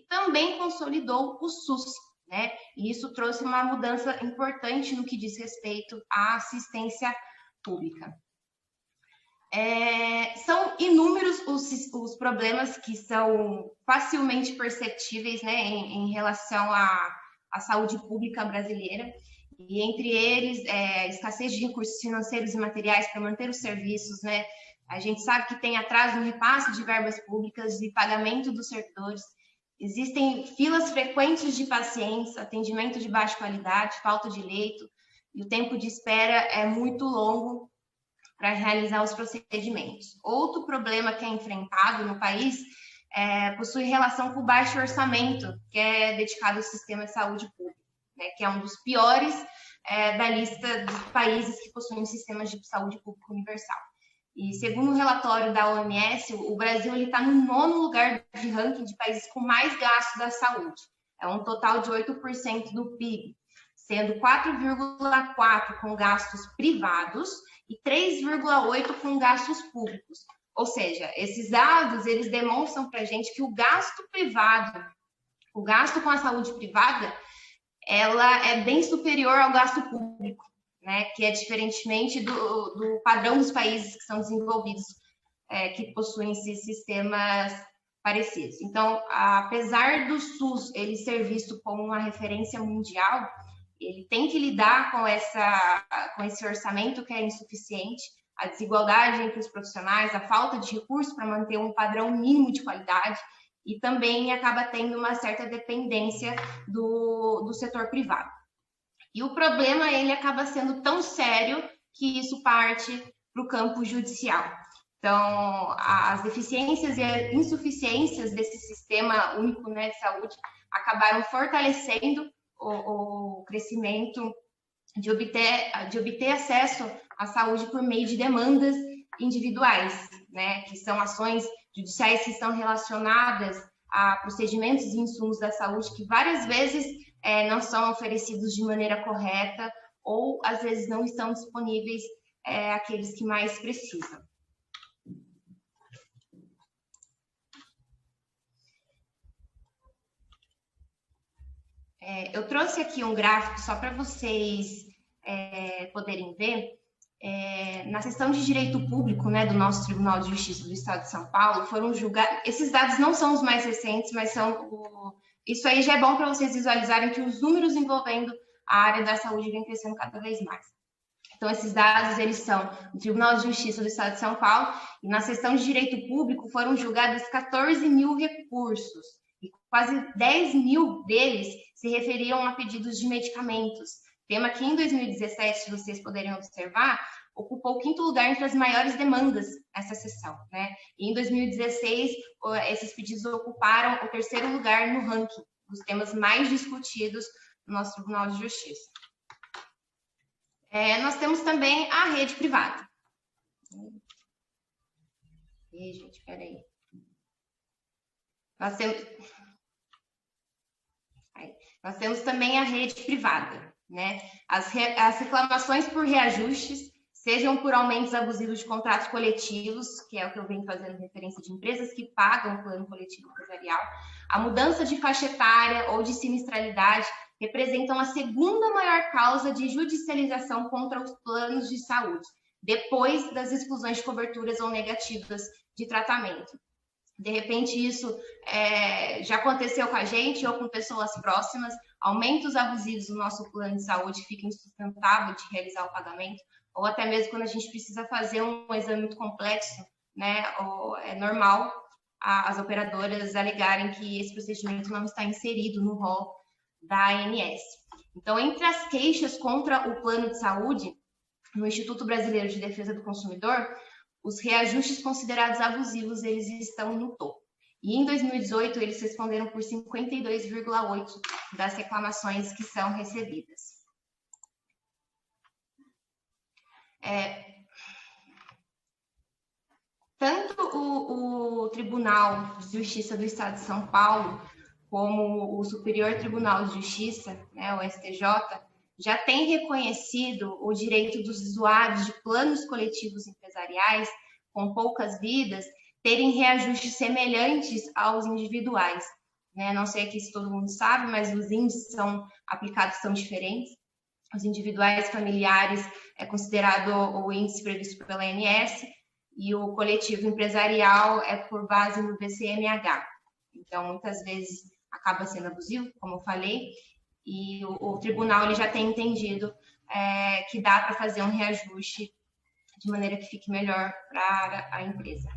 também consolidou o SUS, né? E isso trouxe uma mudança importante no que diz respeito à assistência pública. São inúmeros os problemas que são facilmente perceptíveis, né, em relação à saúde pública brasileira, e entre eles, escassez de recursos financeiros e materiais para manter os serviços, né? A gente sabe que tem atraso no repasse de verbas públicas e pagamento dos servidores, existem filas frequentes de pacientes, atendimento de baixa qualidade, falta de leito, e o tempo de espera é muito longo para realizar os procedimentos. Outro problema que é enfrentado no país possui relação com o baixo orçamento que é dedicado ao sistema de saúde pública, né, que é um dos piores da lista dos países que possuem sistemas de saúde pública universal. E segundo o relatório da OMS, o Brasil está no 9º lugar de ranking de países com mais gastos da saúde. É um total de 8% do PIB, sendo 4,4% com gastos privados e 3,8% com gastos públicos. Ou seja, esses dados, eles demonstram para a gente que o gasto privado, o gasto com a saúde privada, ela é bem superior ao gasto público, né? Que é diferentemente do padrão dos países que são desenvolvidos, que possuem esses sistemas parecidos. Então, apesar do SUS ele ser visto como uma referência mundial, ele tem que lidar com esse orçamento que é insuficiente, a desigualdade entre os profissionais, a falta de recursos para manter um padrão mínimo de qualidade, e também acaba tendo uma certa dependência do setor privado. E o problema, ele acaba sendo tão sério que isso parte para o campo judicial. Então, as deficiências e as insuficiências desse sistema único, né, de saúde acabaram fortalecendo o crescimento de obter acesso à saúde por meio de demandas individuais, né, que são ações judiciais que estão relacionadas a procedimentos e insumos da saúde que várias vezes não são oferecidos de maneira correta ou às vezes não estão disponíveis àqueles que mais precisam. Eu trouxe aqui um gráfico só para vocês poderem ver. Na seção de Direito Público, né, do nosso Tribunal de Justiça do Estado de São Paulo, foram julgados. Esses dados não são os mais recentes, mas isso aí já é bom para vocês visualizarem que os números envolvendo a área da saúde vêm crescendo cada vez mais. Então, esses dados, eles são do Tribunal de Justiça do Estado de São Paulo, e na seção de Direito Público foram julgados 14 mil recursos, e quase 10 mil deles se referiam a pedidos de medicamentos, tema que em 2017, se vocês puderem observar, ocupou o 5º lugar entre as maiores demandas nessa sessão, né? E em 2016, esses pedidos ocuparam o 3º lugar no ranking dos temas mais discutidos no nosso Tribunal de Justiça. Nós temos também a rede privada. Gente, peraí. Nós temos também a rede privada, né? As reclamações por reajustes, sejam por aumentos abusivos de contratos coletivos, que é o que eu venho fazendo referência de empresas que pagam o plano coletivo empresarial, a mudança de faixa etária ou de sinistralidade representam a 2ª maior causa de judicialização contra os planos de saúde, depois das exclusões de coberturas ou negativas de tratamento. De repente, isso já aconteceu com a gente ou com pessoas próximas, aumentos abusivos no nosso plano de saúde, fica insustentável de realizar o pagamento, ou até mesmo quando a gente precisa fazer um exame muito complexo, né, é normal as operadoras alegarem que esse procedimento não está inserido no rol da ANS. Então, entre as queixas contra o plano de saúde, no Instituto Brasileiro de Defesa do Consumidor, os reajustes considerados abusivos, eles estão no topo. E em 2018, eles responderam por 52,8% das reclamações que são recebidas. Tanto o Tribunal de Justiça do Estado de São Paulo, como o Superior Tribunal de Justiça, né, o STJ, já tem reconhecido o direito dos usuários de planos coletivos empresariais com poucas vidas terem reajustes semelhantes aos individuais, né? Não sei aqui se todo mundo sabe, mas os índices aplicados são diferentes. Os individuais familiares é considerado o índice previsto pela ANS e o coletivo empresarial é por base no BCMH. Então, muitas vezes acaba sendo abusivo, como eu falei, e o tribunal ele já tem entendido que dá para fazer um reajuste de maneira que fique melhor para a empresa.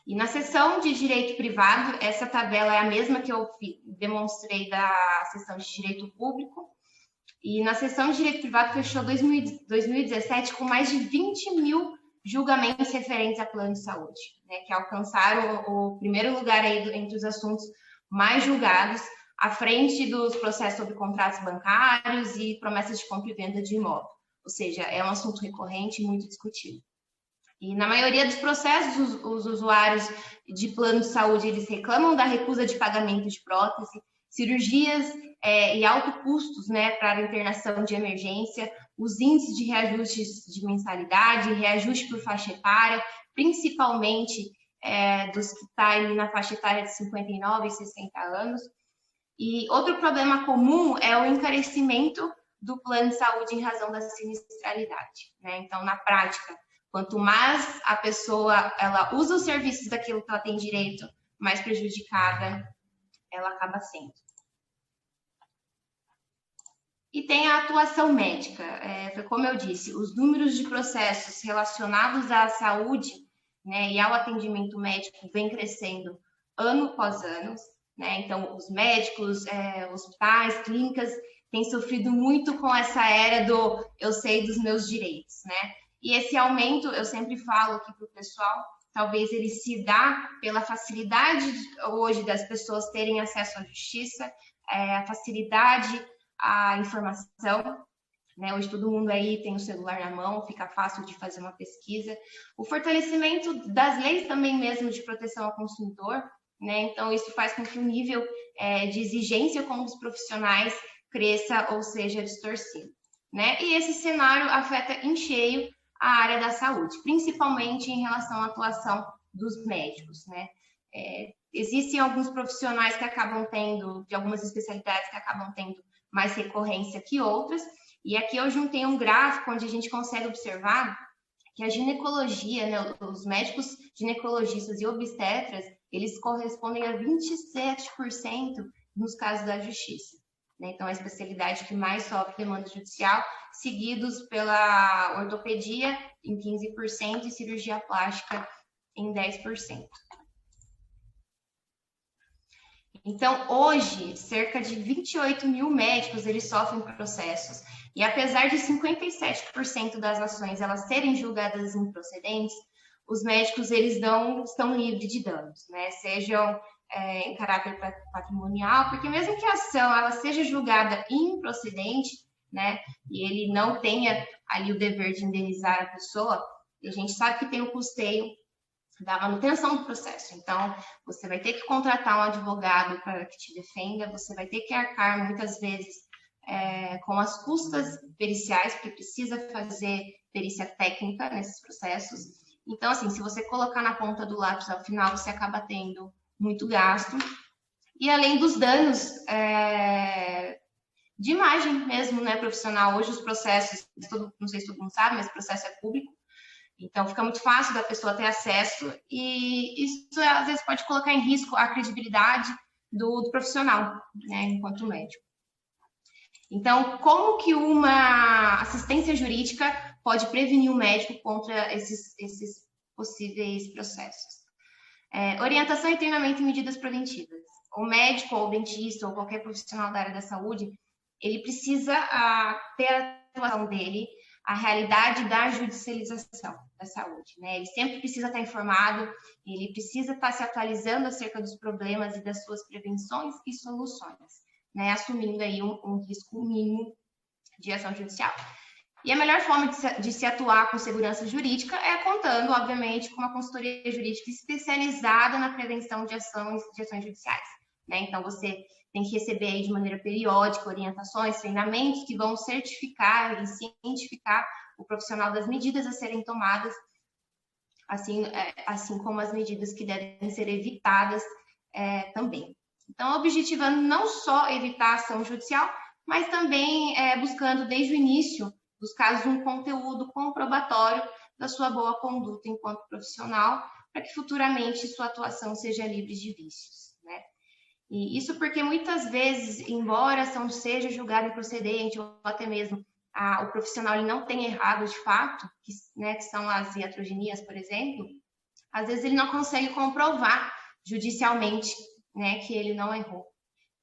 E na seção de direito privado, essa tabela é a mesma que eu demonstrei da seção de direito público. E na seção de direito privado fechou 2017 com mais de 20 mil julgamentos referentes a plano de saúde, né, que alcançaram o primeiro lugar aí entre os assuntos mais julgados, à frente dos processos sobre contratos bancários e promessas de compra e venda de imóvel. Ou seja, é um assunto recorrente e muito discutido. E na maioria dos processos, os usuários de plano de saúde, eles reclamam da recusa de pagamento de prótese, cirurgias e altos custos, né, para a internação de emergência, os índices de reajustes de mensalidade, reajuste por faixa etária, principalmente dos que estão na faixa etária de 59 e 60 anos. E outro problema comum é o encarecimento do plano de saúde em razão da sinistralidade, né? Então, na prática, quanto mais a pessoa ela usa os serviços daquilo que ela tem direito, mais prejudicada ela acaba sendo. E tem a atuação médica. Como eu disse, os números de processos relacionados à saúde, né, e ao atendimento médico vem crescendo ano após ano, né? Então, os médicos, hospitais, clínicas têm sofrido muito com essa era do eu sei dos meus direitos, né? E esse aumento, eu sempre falo aqui para o pessoal, talvez ele se dá pela facilidade hoje das pessoas terem acesso à justiça, a facilidade à informação, né? Hoje todo mundo aí tem o celular na mão, fica fácil de fazer uma pesquisa. O fortalecimento das leis também mesmo de proteção ao consumidor, né? Então isso faz com que o nível de exigência com os profissionais cresça ou seja distorcido, né? E esse cenário afeta em cheio a área da saúde, principalmente em relação à atuação dos médicos, né? Existem alguns profissionais que acabam tendo, de algumas especialidades que acabam tendo mais recorrência que outras, e aqui eu juntei um gráfico onde a gente consegue observar que a ginecologia, né, os médicos ginecologistas e obstetras, eles correspondem a 27% nos casos da justiça. Então, a especialidade que mais sofre demanda judicial, seguidos pela ortopedia em 15% e cirurgia plástica em 10%. Então, hoje, cerca de 28 mil médicos eles sofrem processos. E apesar de 57% das ações elas serem julgadas improcedentes, os médicos eles estão livres de danos, né? Sejam em caráter patrimonial, porque mesmo que a ação ela seja julgada improcedente, né, e ele não tenha ali o dever de indenizar a pessoa, a gente sabe que tem o custeio da manutenção do processo. Então, você vai ter que contratar um advogado para que te defenda, você vai ter que arcar muitas vezes com as custas periciais, porque precisa fazer perícia técnica nesses processos. Então, assim, se você colocar na ponta do lápis ao final, você acaba tendo muito gasto. E além dos danos de imagem mesmo, né, profissional. Hoje os processos, não sei se todo mundo sabe, mas o processo é público. Então, fica muito fácil da pessoa ter acesso e isso, às vezes, pode colocar em risco a credibilidade do profissional, né, enquanto médico. Então, como que uma assistência jurídica pode prevenir o médico contra esses possíveis processos? Orientação e treinamento em medidas preventivas. O médico ou o dentista ou qualquer profissional da área da saúde, ele precisa ter a atuação dele a realidade da judicialização da saúde, né? Ele sempre precisa estar informado, ele precisa estar se atualizando acerca dos problemas e das suas prevenções e soluções, né? Assumindo aí um risco mínimo de ação judicial. E a melhor forma de se atuar com segurança jurídica é contando, obviamente, com uma consultoria jurídica especializada na prevenção de ações judiciais, né? Então, você tem que receber aí de maneira periódica orientações, treinamentos que vão certificar e cientificar o profissional das medidas a serem tomadas assim como as medidas que devem ser evitadas também. Então, objetivando não só evitar a ação judicial, mas também buscando desde o início dos casos um conteúdo comprobatório da sua boa conduta enquanto profissional, para que futuramente sua atuação seja livre de vícios, né? E isso porque muitas vezes, embora a ação seja julgada improcedente ou até mesmo o profissional ele não tenha errado de fato, que são as iatrogenias, por exemplo, às vezes ele não consegue comprovar judicialmente, né, que ele não errou.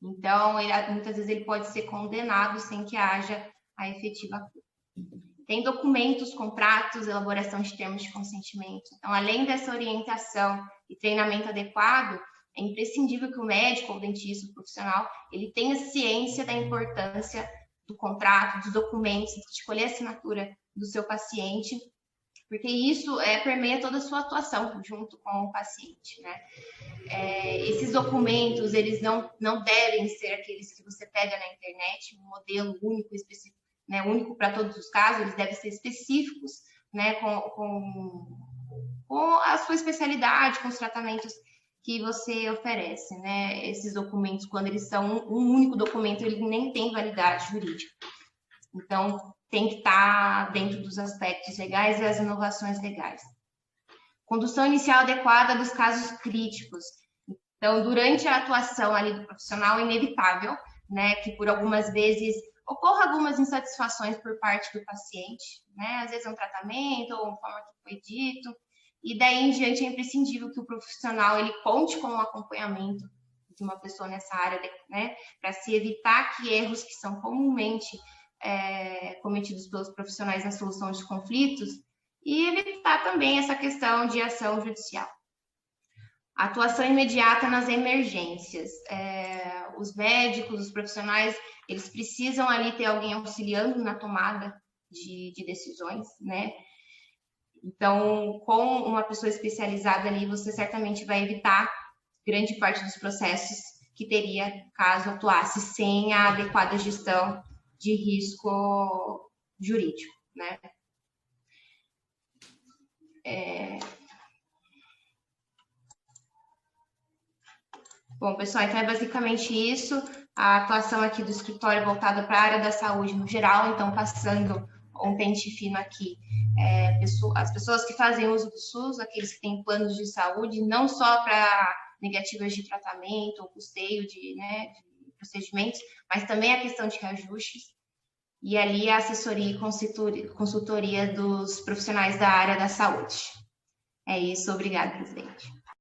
Então, muitas vezes ele pode ser condenado sem que haja a efetiva culpa. Tem documentos, contratos, elaboração de termos de consentimento. Então, além dessa orientação e treinamento adequado, é imprescindível que o médico ou dentista, o profissional, ele tenha ciência da importância do contrato, dos documentos, de escolher a assinatura do seu paciente, porque isso permeia toda a sua atuação junto com o paciente, né? Esses documentos, eles não devem ser aqueles que você pega na internet, um modelo único, específico, né, único para todos os casos, eles devem ser específicos, né, com a sua especialidade, com os tratamentos que você oferece, né? Esses documentos, quando eles são um único documento, ele nem tem validade jurídica. Então, tem que estar dentro dos aspectos legais e as inovações legais. Condução inicial adequada dos casos críticos. Então, durante a atuação ali do profissional, é inevitável, né, que por algumas vezes ocorra algumas insatisfações por parte do paciente, né? Às vezes é um tratamento ou uma forma que foi dito, e daí em diante é imprescindível que o profissional ele conte com o acompanhamento de uma pessoa nessa área, né, para se evitar que erros que são comumente cometidos pelos profissionais na solução de conflitos e evitar também essa questão de ação judicial. Atuação imediata nas emergências. Os médicos, os profissionais, eles precisam ali ter alguém auxiliando na tomada de decisões, né? Então, com uma pessoa especializada ali, você certamente vai evitar grande parte dos processos que teria caso atuasse sem a adequada gestão de risco jurídico, né? Bom, pessoal, então é basicamente isso. A atuação aqui do escritório voltada para a área da saúde no geral, então passando um pente fino aqui, as pessoas que fazem uso do SUS, aqueles que têm planos de saúde, não só para negativas de tratamento ou custeio de procedimentos, mas também a questão de reajustes, e ali a assessoria e consultoria dos profissionais da área da saúde. É isso, obrigada, presidente.